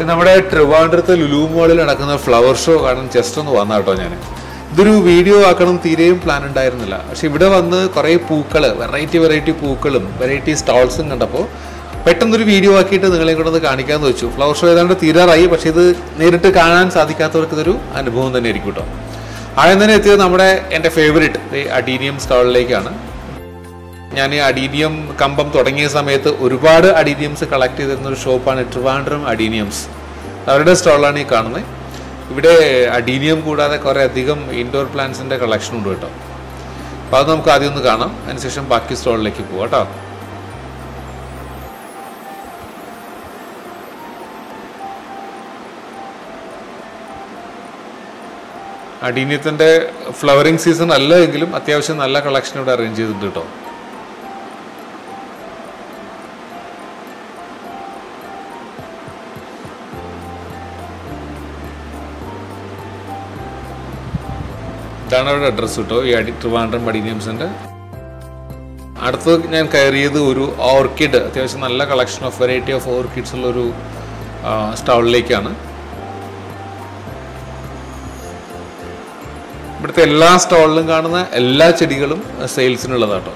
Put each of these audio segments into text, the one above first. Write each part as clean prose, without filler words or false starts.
നമ്മുടെ ട്രിവാൻഡ്രത്തെ ലുലു മോളിൽ നടക്കുന്ന ഫ്ലവർ ഷോ കാണാൻ ജസ്റ്റ് ഒന്ന് വന്ന കേട്ടോ ഞാൻ. ഇതൊരു വീഡിയോ ആക്കണം തീരെയും പ്ലാൻ ഉണ്ടായിരുന്നില്ല. പക്ഷെ ഇവിടെ വന്ന് കുറേ പൂക്കൾ, വെറൈറ്റി പൂക്കളും വെറൈറ്റി സ്റ്റാൾസും കണ്ടപ്പോൾ പെട്ടെന്നൊരു വീഡിയോ ആക്കിയിട്ട് നിങ്ങളെ കൊണ്ടൊന്ന് കാണിക്കാമെന്ന് വെച്ചു. ഫ്ലവർ ഷോ ഏതാണ്ട് തീരാറായി. പക്ഷെ ഇത് നേരിട്ട് കാണാൻ സാധിക്കാത്തവർക്ക് ഇതൊരു അനുഭവം തന്നെ ആയിരിക്കും കേട്ടോ. ആദ്യം തന്നെ എത്തിയത് എൻ്റെ ഫേവറേറ്റ് അഡീനിയം സ്റ്റാളിലേക്കാണ്. ഞാൻ ഈ അഡീനിയം കമ്പം തുടങ്ങിയ സമയത്ത് ഒരുപാട് അഡീനിയംസ് കളക്ട് ചെയ്തിരുന്നൊരു ഷോപ്പാണ് ട്രിവാൻഡ്രം അഡീനിയംസ്. അവരുടെ സ്റ്റാളാണ് ഈ കാണുന്നത്. ഇവിടെ അഡീനിയം കൂടാതെ കുറേ അധികം ഇൻഡോർ പ്ലാന്റ്സിൻ്റെ കളക്ഷൻ ഉണ്ട് കേട്ടോ. അപ്പോൾ അത് നമുക്ക് ആദ്യം ഒന്ന് കാണാം, അതിനുശേഷം ബാക്കി സ്റ്റാളിലേക്ക് പോകാം കേട്ടോ. അഡീനിയത്തിൻ്റെ ഫ്ലവറിങ് സീസൺ അല്ല എങ്കിലും അത്യാവശ്യം നല്ല കളക്ഷൻ ഇവിടെ അറേഞ്ച് ചെയ്തിട്ടുണ്ട് കേട്ടോ. ഇതാണ് അവരുടെ അഡ്രസ്സ് കേട്ടോ, ഈ ട്രിവാൻഡ്രം അഡീനിയംസിൻ്റെ. അടുത്തത് ഞാൻ കയറിയത് ഒരു ഓർക്കിഡ്, അത്യാവശ്യം നല്ല collection of variety of orchids ഉള്ളൊരു സ്റ്റാളിലേക്കാണ്. ഇവിടുത്തെ എല്ലാ സ്റ്റാളിലും കാണുന്ന എല്ലാ ചെടികളും സെയിൽസിനുള്ളതാട്ടോ.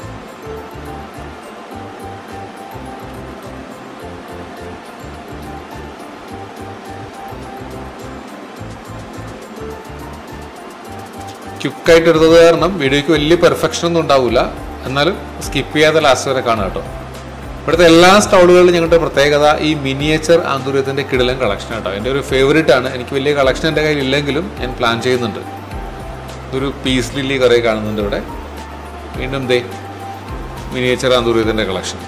ക്വിക്കായിട്ട് എടുത്തത് കാരണം വീഡിയോയ്ക്ക് വലിയ പെർഫെക്ഷൻ ഒന്നും ഉണ്ടാവില്ല, എന്നാലും സ്കിപ്പ് ചെയ്യാതെ ലാസ്റ്റ് വരെ കാണാം കേട്ടോ. ഇവിടുത്തെ എല്ലാ സ്റ്റാളുകളിലും ഞങ്ങളുടെ പ്രത്യേകത ഈ മിനിയേച്ചർ ആന്തൂര്യത്തിൻ്റെ കിടിലൻ കളക്ഷൻ കേട്ടോ. എൻ്റെ ഒരു ഫേവറേറ്റ് ആണ്. എനിക്ക് വലിയ കളക്ഷൻ എൻ്റെ കയ്യിൽ ഇല്ലെങ്കിലും ഞാൻ പ്ലാൻ ചെയ്യുന്നുണ്ട്. ഒരു പീസ് ലില്ലി കുറേ കാണുന്നുണ്ട് ഇവിടെ. വീണ്ടും ദേ മിനിയേച്ചർ ആന്തൂര്യത്തിൻ്റെ കളക്ഷൻ.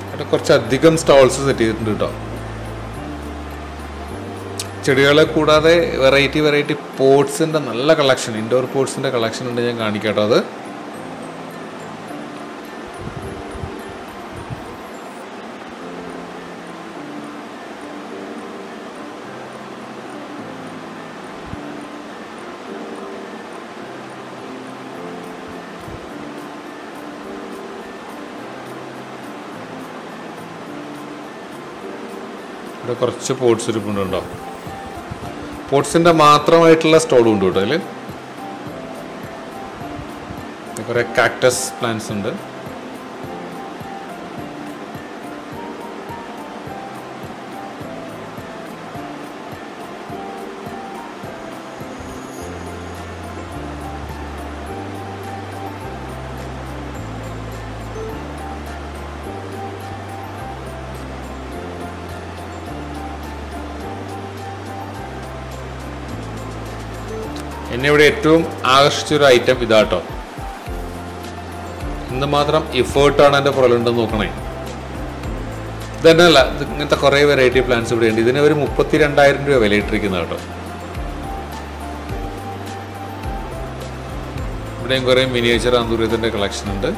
അവിടെ കുറച്ചധികം സ്റ്റോൾസ് സെറ്റ് ചെയ്തിട്ടുണ്ട് കേട്ടോ. ചെടികളെ കൂടാതെ വെറൈറ്റി പോട്ട്സിൻ്റെ നല്ല കളക്ഷൻ, ഇൻഡോർ പോട്ട്സിൻ്റെ കളക്ഷൻ ഉണ്ട്, ഞാൻ കാണിക്കാം കേട്ടോ. അത് ഇവിടെ കുറച്ച് പോട്ട്സ് ഇരിപ്പുണ്ടോ. പോട്ട്സിൻ്റെ മാത്രമായിട്ടുള്ള സ്റ്റോളും ഉണ്ട് കേട്ടോ. അതിൽ കുറേ കാക്ടസ് പ്ലാന്റ്സ് ഉണ്ട്. എന്നെ ഇവിടെ ഏറ്റവും ആകർഷിച്ചൊരു ഐറ്റം ഇതാട്ടോ. എന്തുമാത്രം എഫേർട്ടാണ് എൻ്റെ പുറകിലുണ്ടെന്ന് നോക്കണേ. ഇതന്നെയല്ല, ഇങ്ങനത്തെ കുറേ വെറൈറ്റി പ്ലാന്റ്സ് ഇവിടെ ഉണ്ട്. ഇതിന് ഒരു 32,000 രൂപ വില ഇട്ടിരിക്കുന്നത് കേട്ടോ. ഇവിടെയും കുറേ മിനിയേച്ചർ ആന്തൂര്യത്തിൻ്റെ കളക്ഷൻ ഉണ്ട്.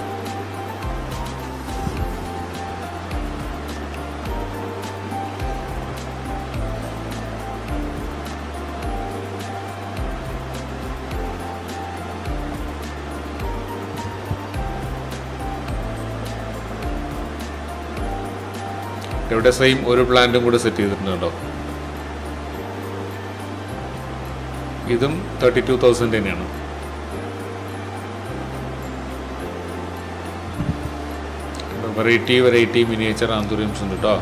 ഇവിടെ സെയിം ഒരു പ്ലാന്റും കൂടെ സെറ്റ് ചെയ്തിട്ടുണ്ട് കേട്ടോ. ഇതും 32,000 തന്നെയാണ്. വെറൈറ്റി മിനിയേച്ചർ ആന്തൂര്യംസ് ഉണ്ട് കേട്ടോ.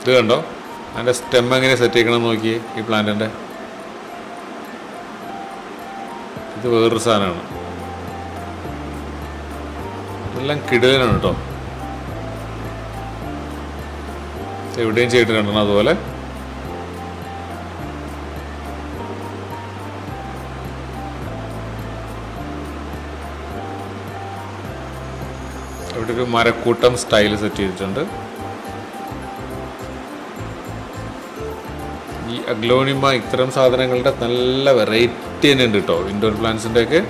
ഇത് കണ്ടോ, അതിൻ്റെ സ്റ്റെം എങ്ങനെ സെറ്റ് ചെയ്യണം നോക്കിയേ. ഈ പ്ലാന്റിൻ്റെ ഇത് വേറൊരു സാധനമാണ്. ഇതെല്ലാം കിടിലനാണ് കേട്ടോ. എവിടെയും ചെയ്തിട്ട് കണ്ടോ അതുപോലെ. ഇവിടെ ഒരു മരക്കൂട്ടം സ്റ്റൈൽ സെറ്റ് ചെയ്തിട്ടുണ്ട്. ഈ അഗ്ലോണിമ ഇത്തരം സാധനങ്ങളുടെ നല്ല വെറൈറ്റി തന്നെ ഉണ്ട് കേട്ടോ, ഇൻഡോർ പ്ലാന്റ്സിൻ്റെ ഒക്കെ.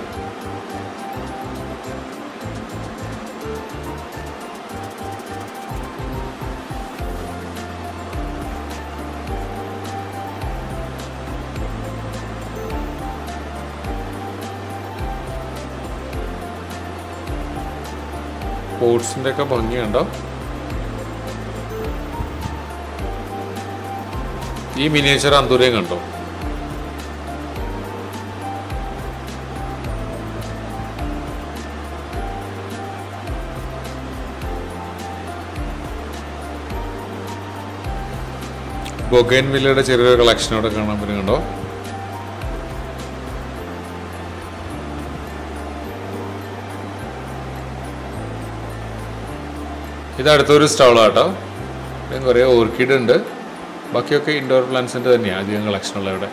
പോട്ട്സിൻ്റെ ഒക്കെ ഭംഗിയുണ്ടോ. ഈ മിനിയേച്ചർ അന്തൂരയും കണ്ടോ. ബൊഗൈൻവില്ലയുടെ ചെറിയൊരു കളക്ഷനോടെ കാണാൻ പറ്റും കണ്ടോ. ഇത് അടുത്തൊരു സ്റ്റോളാട്ടോ. കുറേ ഓർക്കിഡ് ഉണ്ട്. ബാക്കിയൊക്കെ ഇൻഡോർ പ്ലാന്റ്സിൻ്റെ തന്നെയാണ് അധികം കളക്ഷനുള്ള ഇവിടെ.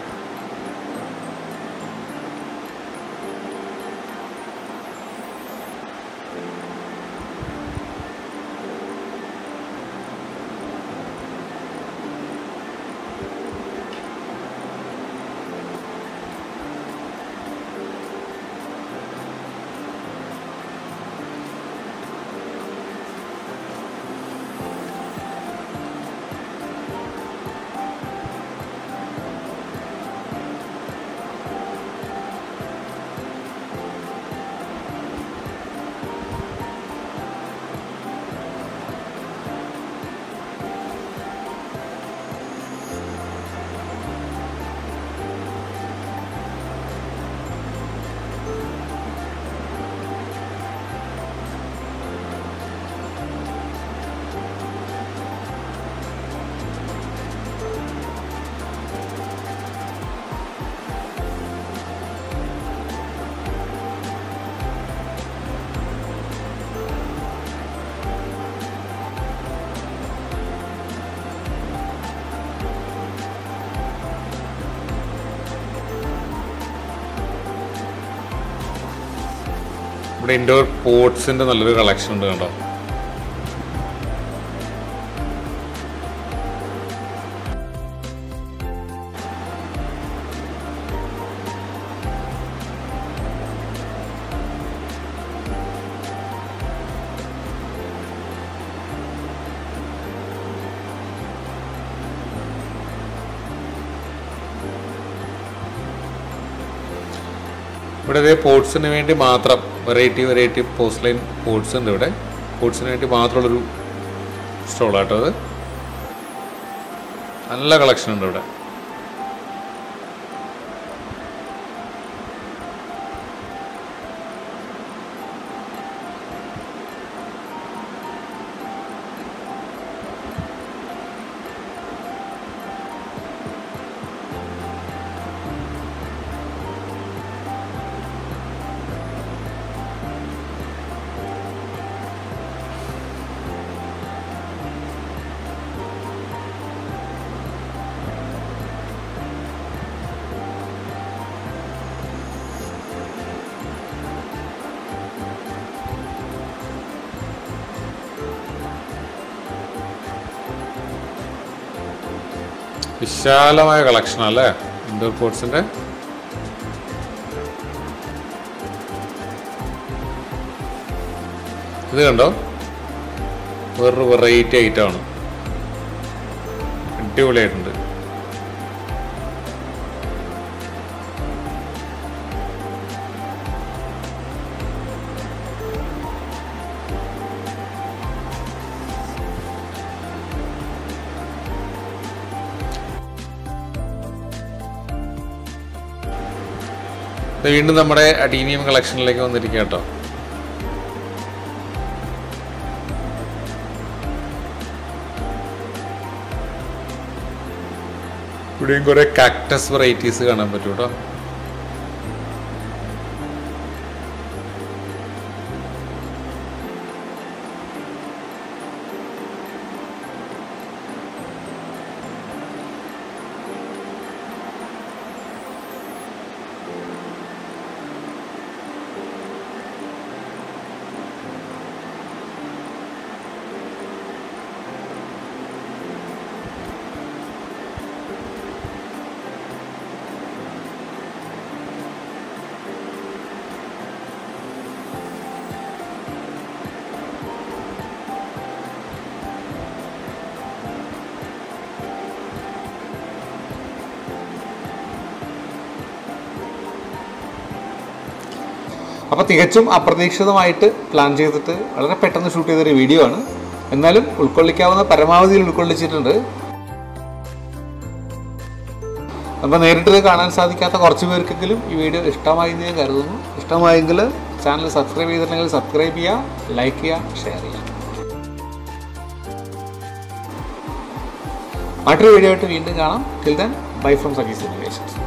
ഇവിടെ ഇൻഡോർ പോട്ട്സിൻ്റെ നല്ലൊരു കളക്ഷൻ ഉണ്ട് കണ്ടോ. ഇവിടെ ഇതേ പോട്ട്സിന് വേണ്ടി മാത്രം വെറൈറ്റി പോസ്റ്റ്ലൈൻ പോട്ട്സ് ഉണ്ട് ഇവിടെ. പോട്ട്സിന് വേണ്ടി മാത്രമുള്ളൊരു സ്റ്റോളാട്ടോ അത്. നല്ല കളക്ഷൻ ഉണ്ട് ഇവിടെ. വിശാലമായ കളക്ഷനല്ലേ ഇൻഡോർ പോട്ട്സിൻ്റെ. ഇത് കണ്ടോ, വേറൊരു വെറൈറ്റി ഐറ്റമാണ്. അടിപൊളിയായിട്ടുണ്ട്. വീണ്ടും നമ്മുടെ അഡീനിയം കളക്ഷനിലേക്ക് വന്നിരിക്കുക കേട്ടോ. ഇവിടെയും കുറെ കാക്ടസ് വെറൈറ്റീസ് കാണാൻ പറ്റും കേട്ടോ. അപ്പോൾ തികച്ചും അപ്രതീക്ഷിതമായിട്ട് പ്ലാൻ ചെയ്തിട്ട് വളരെ പെട്ടെന്ന് ഷൂട്ട് ചെയ്തൊരു വീഡിയോ ആണ്. എന്നാലും ഉൾക്കൊള്ളിക്കാവുന്ന പരമാവധിയിൽ ഉൾക്കൊള്ളിച്ചിട്ടുണ്ട്. അപ്പോൾ നേരിട്ട് കാണാൻ സാധിക്കാത്ത കുറച്ച് പേർക്കെങ്കിലും ഈ വീഡിയോ ഇഷ്ടമായി എന്ന് ഞാൻ കരുതുന്നു. ഇഷ്ടമായെങ്കിൽ ചാനൽ സബ്സ്ക്രൈബ് ചെയ്തിട്ടുണ്ടെങ്കിൽ സബ്സ്ക്രൈബ് ചെയ്യുക, ലൈക്ക് ചെയ്യുക, ഷെയർ ചെയ്യുക. മറ്റൊരു വീഡിയോ ആയിട്ട് വീണ്ടും കാണാം. Till then bye from Sakhi's innovations.